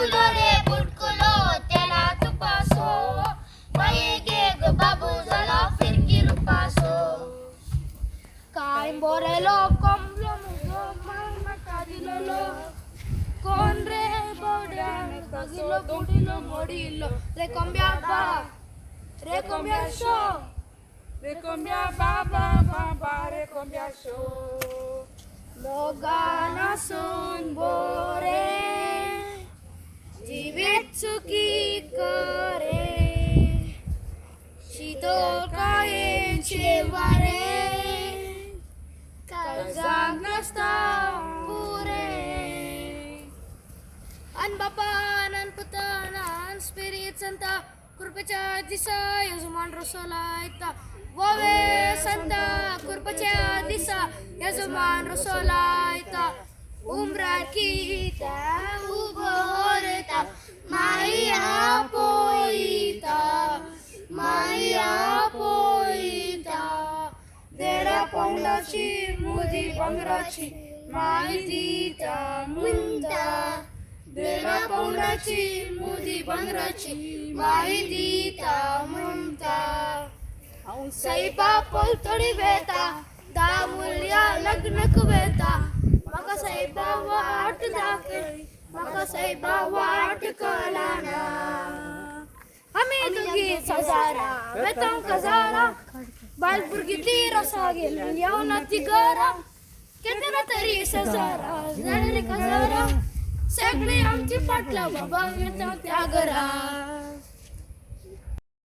बुटकुलो रे बुटकुलो त्याला तुपासो बाई गे ग बाबू झाला फिरकी रुपासो काय बोरेलो कमलो मुगो माता दिलो कोण रे बोड्या कगिलो बुडिलो मोडिलो रे कोंब्या बा रे कोंब्या show Recombia baba baba recombia show. लोगाना सोन बोरे जीवित सुखी करे शीतल कायेचे वारे काळजात नसता पुरे अन बापा अन पुताना अन स्पिरिट संता कृपेच्या दिसा यजमान रसोला येता ववे संता कृपेच्या दिसा यजमान रसोला येता उमरा कीता उभोरता माया पोईता देरा पौंडाची मुदी बंगराची माहितीता मुंता देरा पौंडाची मुदी बंगराची माहितीता मुंता सैबा पलतडी वेता दा मुल्या लग्न कुवेता मका सैबा वाट दाखली मका सैबा वाट कलाना आम्ही दोघी सजारा वेतां कजारा बालपुरगी ती रसा गेली येऊन ती गरा केतना तरी सजारा झाडली कजारा सगळी आमची पाटला बाबा येता त्या घरा